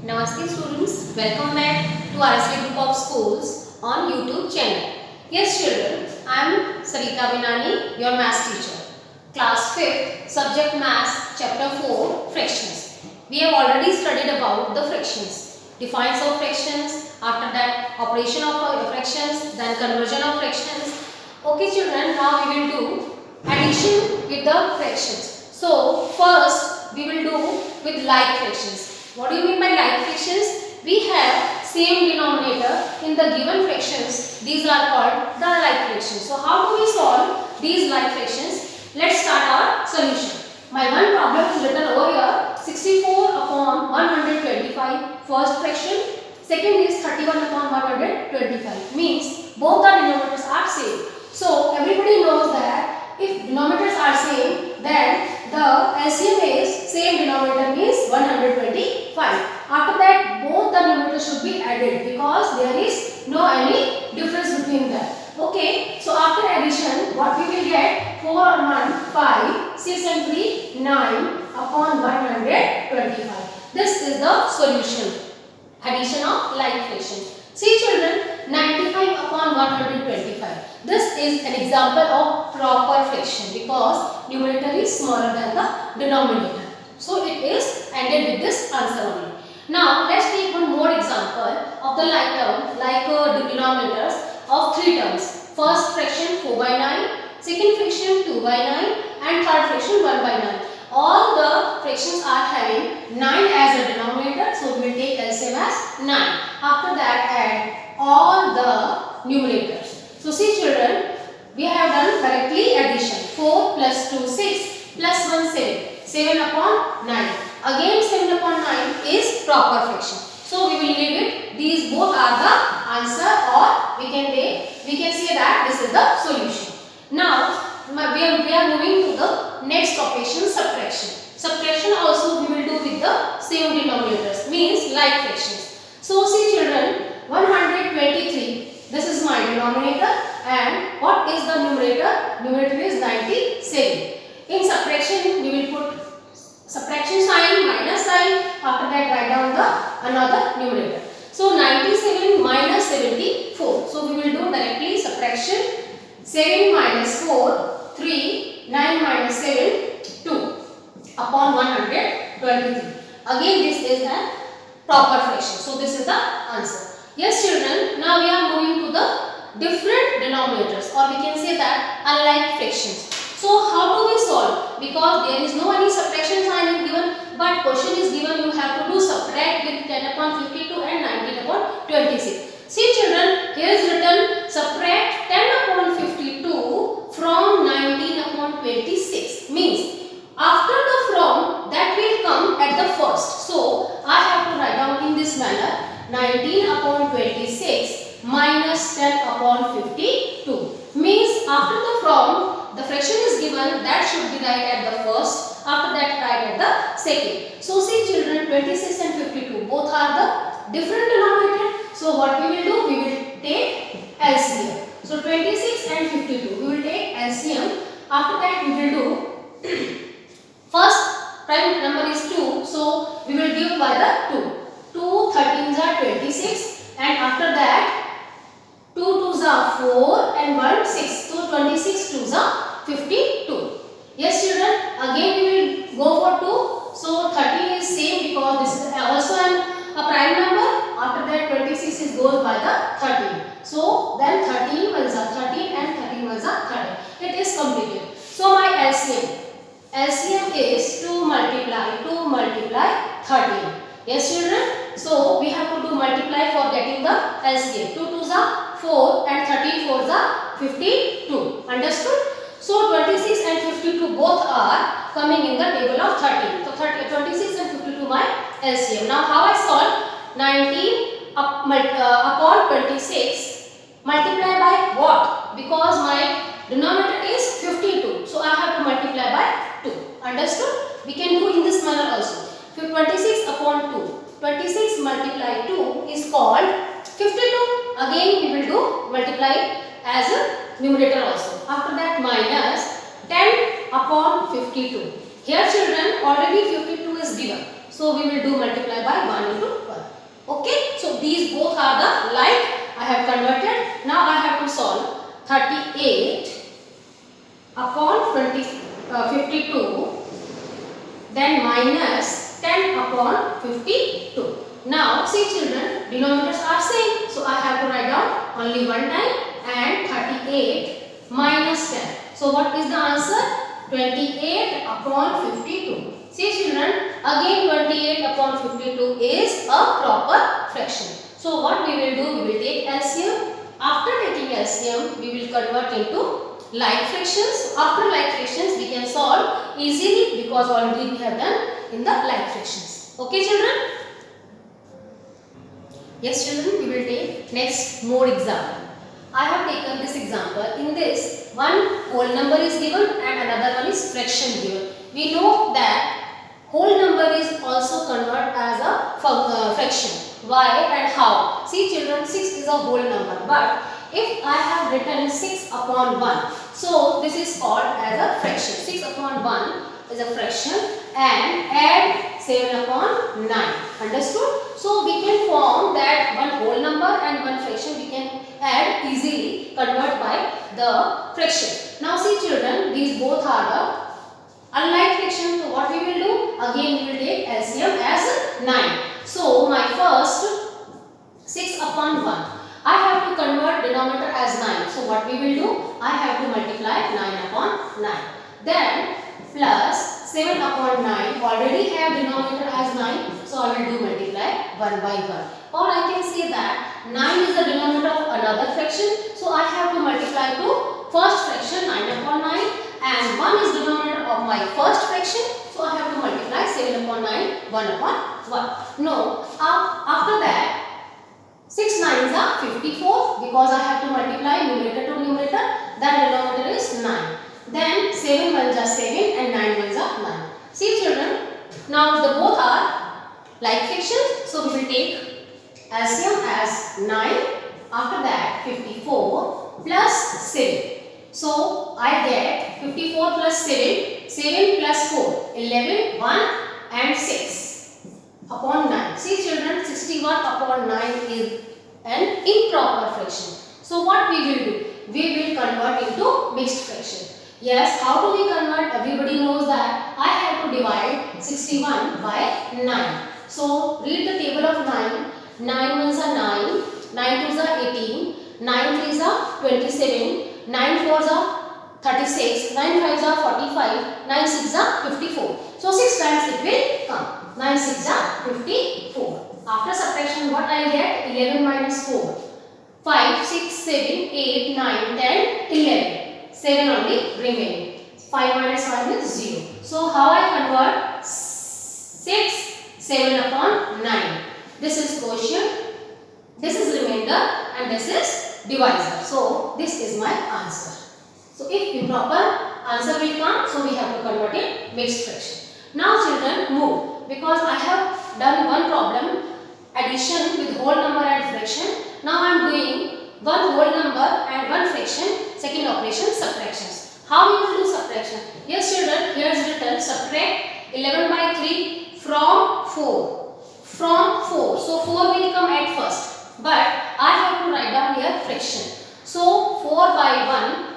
Namaste students, welcome back to RSV Group of Schools on YouTube channel. Yes children, I am Sarita Vinani, your maths teacher. Class 5th, subject maths, chapter 4, fractions. We have already studied about the fractions. Defines of fractions, after that operation of fractions, then conversion of fractions. Okay children, now we will do addition with the fractions. So first we will do with like fractions. What do you mean by like fractions? We have same denominator in the given fractions. These are called the like fractions. So how do we solve these like fractions? Let's start our solution. My one problem is written over here, 64 upon 125 first fraction. Second is 31 upon 125. Means both the denominators are same. So everybody knows that if denominators are same, then the LCM is same denominator means 125. After that both the numerators should be added because there is no any difference between them. Okay, so after addition what we will get, 4 on 1 5, 6 and 3 9 upon 125. This is the solution. Addition of like fractions. See children, 95 upon 125. This is an example of proper fraction because numerator is smaller than the denominator. So it is ended with this answer only. Now let's take one more example of the like term, like denominators of three terms. First fraction 4 by 9, second fraction 2 by 9 and third fraction 1 by 9. All the fractions are having 9 as a denominator, so we will take LCM as 9. After that add all the numerators. So see children, we have done correctly addition. 4 plus 2 6 plus 1 7. 7 upon 9. Again 7 upon 9 is proper fraction. So we will leave it. These both are the answer, or we can say that this is the solution. Now we are moving to the next operation, subtraction. Subtraction also we will do with the same denominators, means like fractions. So see children, 123, this is my denominator, and what is the numerator? Numerator is 97. In subtraction we will put subtraction sign, minus sign, after that write down the another numerator. So 97 minus 74. So we will do directly subtraction. 7 minus 4, 3, 9 minus 7, 2 upon 123. Again this is a proper fraction. So this is the answer. Yes children, now we are moving to the different denominators, or we can say that unlike fractions. So how do we solve? Because there is no any subtraction sign given, but question is given, you have to do subtract with 10 upon 52 and 19 upon 26. See children, here is written subtract 10 upon 52 from 19 upon 26. Means after the from, that will come at the first. So I have to write down in this manner, 19 upon 26 minus 10 upon 52. Means after the from, the fraction is given, that should be right at the first, after that right at the second. So see children, 26 and 52 both are the different denominator. So what we will do, we will take LCM. So 26 and 52 we will take LCM. After that we will do first prime number is 2, so we will give by the 2. 2 13s are 26, and after that 2 2s are 4 and 1 6. So 26 2s are 52. Yes children, again we will go for 2. So 13 is same because this is also a prime number. After that 26 is goes by the 13. So then 13 ones are 13 and 13 ones are 13. It is completed. So my LCM. LCM is 2 multiply 13. Yes children. So we have to do multiply for getting the LCM. 2 2s are 4 and 13 4s are 52. Understood? So 26 and 52 both are coming in the table of 13. So 26 and 52 my LCM. Now how I solve? 19 upon 26 multiply by what? Because my denominator is 52. So I have to multiply by 2. Understood? We can do in this manner also. 26 upon 2. 26 multiply 2 is called 52. Again we will do multiply as a numerator also. After that minus 10 upon 52. Here children already 52 is given. So we will do multiply by 1 into 1. are the like. I have converted. Now I have to solve 38 upon 52, then minus 10 upon 52. Now see children, denominators are same, so I have to write down only one time, and 38 minus 10. So what is the answer? 28 upon 52. See children, again 28 upon 52 is a proper fraction. So what we will do, we will take LCM. After taking LCM, we will convert into like fractions. After like fractions, we can solve easily because already we have done in the like fractions. Okay children? Yes children, we will take next more example. I have taken this example. In this, one whole number is given and another one is fraction given. We know that whole number is also converted as a fraction. Why and how? See children, 6 is a whole number, but if I have written 6 upon 1, so this is called as a fraction. 6 upon 1 is a fraction, and add 7 upon 9. Understood? So we can form that one whole number and one fraction we can add easily, convert by the fraction. Now see children, these both are the unlike fraction. So what we will do? Again we will take LCM as 9. So my first 6 upon 1. I have to convert denominator as 9. So what we will do? I have to multiply 9 upon 9. Then plus 7 upon 9. Already have denominator as 9. So I will do multiply 1 by 1. Or I can say that 9 is the denominator of another fraction. So I have to multiply to first fraction 9 upon 9. And 1 is denominator of my first fraction. So I have to multiply 7 upon 9, 1 upon 1. No, after that 6 9s are 54 because I have to multiply numerator to numerator. That denominator is 9. Then 7 1s are 7 and 9 1s are 9. See children, now the both are like fractions. So we will take LCM as 9. After that 54 plus 7. So I get 54 plus 7, 7 plus 4, 11, 1 and 6 upon 9. See children, 61 upon 9 is an improper fraction. So what we will do? We will convert into mixed fraction. Yes, how do we convert? Everybody knows that I have to divide 61 by 9. So read the table of 9. 9 1s are 9, 9 2s are 18, 9 3s are 27, 9 4s are 36, 9 5s are 45, 9 6s are 54. So 6 times it will come. 9 6s are 54. After subtraction, what I get? 11 minus 4. 5, 6, 7, 8, 9, 10, 11. 7 only remaining. 5 minus 5 is 0. So how I convert 6, 7 upon 9. This is quotient, this is remainder and this is divisor. So this is my answer. So if improper answer will come, so we have to convert in mixed fraction. Now children, move, because I have done one problem, addition with whole number and fraction. Now I am doing one whole number and one fraction, second operation subtractions. How we will do subtraction? Yes children, here is written subtract 11 by 3 from 4. From 4. So 4 will come at first, but I have to write down here fraction. So 4 by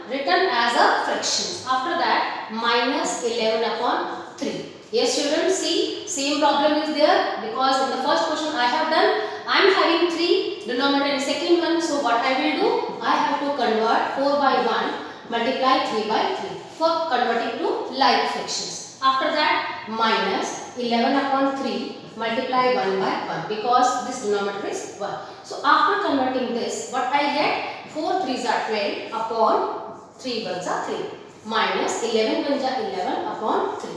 1 written as a fraction. After that minus 11 upon 3. Yes children, see, same problem is there because in the first question I have done, I am having 3 denominator in second one. So what I will do? I have to convert 4 by 1 multiply 3 by 3 for converting to like fractions. After that minus 11 upon 3 multiply 1 by 1 because this denominator is 1. So after converting this, what I get? 4 3s are 12 upon 3 1s are 3 minus 11 1s are 11 upon 3.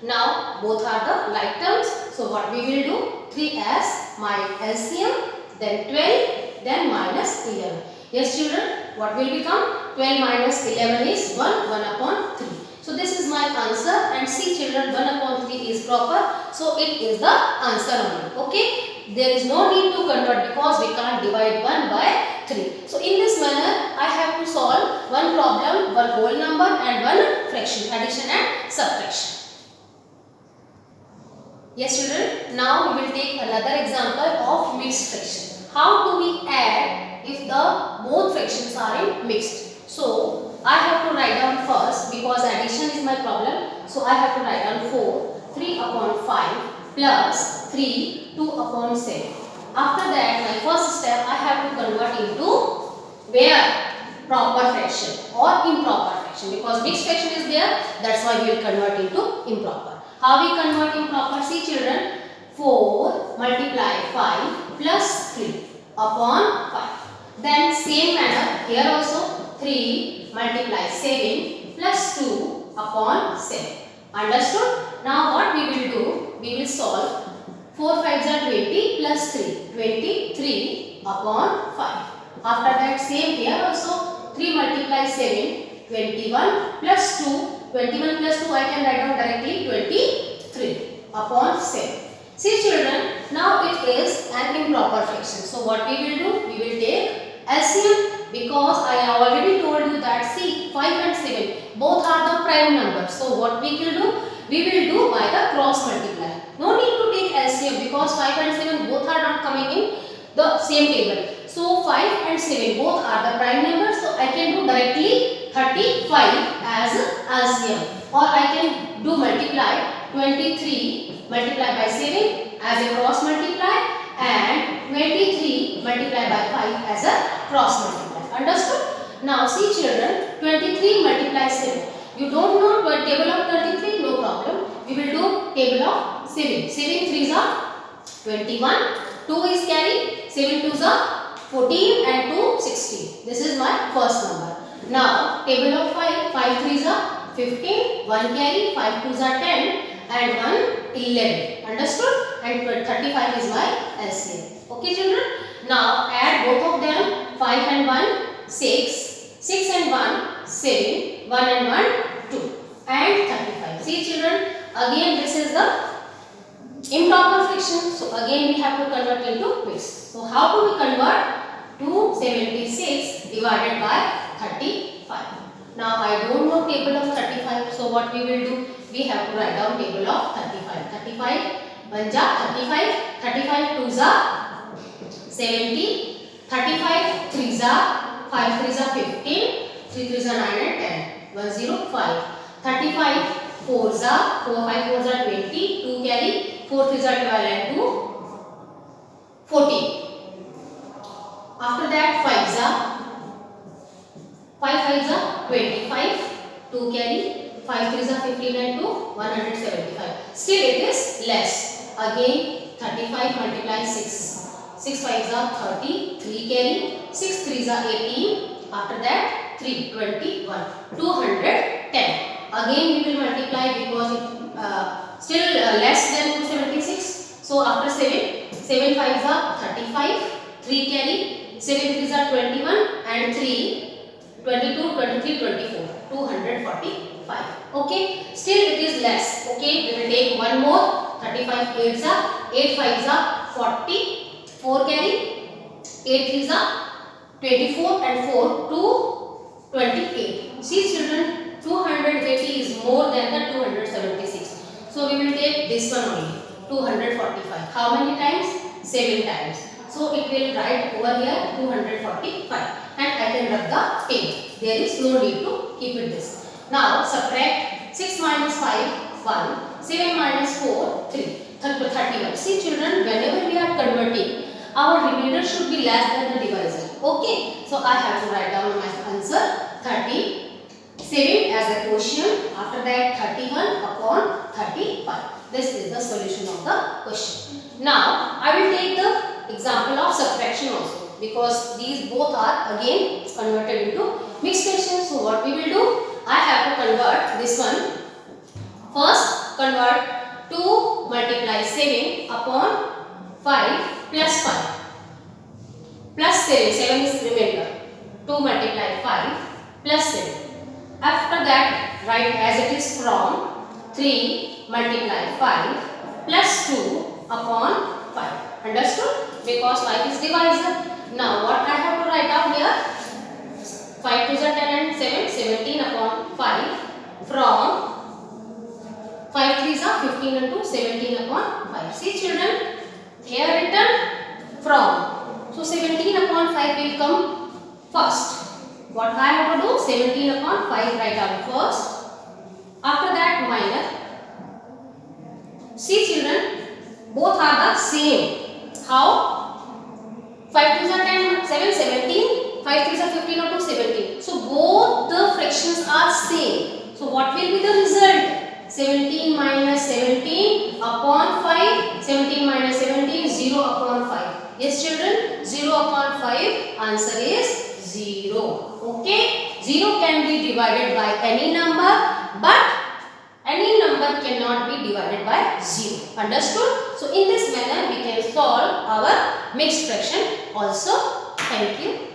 Now both are the like terms. So what we will do? 3 as my LCM, then 12, then minus 11. Yes children, what will become? 12 minus 11 is 1, 1 upon 3. So this is my answer, and see children, 1 upon 3 is proper. So it is the answer only. Okay. There is no need to convert because we can't divide 1 by 3. So in this manner, I have to solve one problem, one whole number and one fraction, addition and subtraction. Yes children, now we will take another example of mixed fraction. How do we add if the both fractions are in mixed? So I have to write down first, because addition is my problem. So I have to write down 4, 3 upon 5 plus 3, 2 upon 7. After that, my first step, I have to convert into where? Proper fraction or improper fraction, because mixed fraction is there, that's why we will convert into improper. How we convert improper? See children, 4 multiply 5 plus 3 upon 5. Then same manner here also, 3 multiply 7 plus 2 upon 7. Understood? Now what we will do? We will solve 4 5s are 20 plus 3, 23 upon 5. After that, same here also, 3 multiply 7, 21 plus 2, 21 plus 2 I can write down directly, 23 upon 7. See children, now it is an improper fraction. So what we will do? We will take LCM, because I already told you that see 5 and 7 both are the prime numbers. So what we will do? We will do by the cross multiply. No need to take LCM, because 5 and 7 both are not coming in the same table. So 5 and 7 both are the prime numbers. So I can do directly 35 as LCM, or I can do multiply 23 multiplied by 7 as a cross multiply, and 23 multiplied by 5 as a cross multiply. Understood? Now see children, 23 multiply 7. You don't know what table of 23? No problem. We will do table of 7. 7 3s are 21. 2 is carry. 7 2s are 14 and 2 16. This is my first number. Now table of 5. 5 3s are 15. 1 carry. 5 2s are 10 and 1 11. Understood? And 35 is my LCM. Okay children? Now add both of them. 5 and 1 6. 6 and 1 7. 1 and 1 2 and 35. See children, again this is the improper fraction. So again we have to convert into mixed. So how do we convert? 276 divided by 35. Now I don't know table of 35. So what we will do? We have to write down table of 35. 35 1 ja 35. 35 2 ja 70. 35 3 ja 5 3 ja 15. 3 3 ja 9 and 10. 105. 35 4 ja 4 5 4 ja 20. 2 carry. 4 3 ja 12 and 2 14. After that 5 ja 5 5 ja 25. 2 carry. 5 3 ja 15 and 2 175. Still it is less. Again 35 multiply 6. 6 5 are 30, 3 carry, 6 3s are 18, after that 3, 21, 210. Again we will multiply, because it still less than 276. So after 7, 7 5s are 35, 3 carry, 7 3s are 21 and 3, 22, 23, 24, 245. Okay, still it is less. Okay, we will take one more, 35 8s are, 8 5s are 40. 4 carry, 8 3s are 24 and 4 228. See children, 280 is more than the 276. So we will take this one only, 245. How many times? 7 times. So it will write over here 245, and I can rub the table. There is no need to keep it this. Now subtract 6 minus 5 1, 7 minus 4 3. 31. See children, whenever we are converting, our remainder should be less than the divisor. Okay, so I have to write down my answer 37 as a quotient. After that 31 upon 35. This is the solution of the question. Now I will take the example of subtraction also, because these both are again converted into mixed fraction. So what we will do? I have to convert this one. First convert 2 multiply 7 upon 5 plus 5 plus 7, 7 is remainder, 2 multiply 5 plus 7. After that write as it is from 3 multiply 5 plus 2 upon 5. Understood? Because 5 is divisor. Now what I have to write out here? 5 2s are 10 and 7, 17 upon 5 from 5 3s are 15 and 2, 17 upon 5. See children, here written from. So 5 will come first. What I have to do? 17 upon 5 write down first. After that minus. See children, both are the same. How? 5 twos are 10, 7, 17. 5 threes are 15 or 2, 17. So both the fractions are same. So what will be the result? 17 minus 17 upon 5. 17 minus 17, 0 upon 5. Yes children, 0 upon 5, answer is 0. Okay, 0 can be divided by any number, but any number cannot be divided by 0. Understood? So in this manner we can solve our mixed fraction also. Thank you.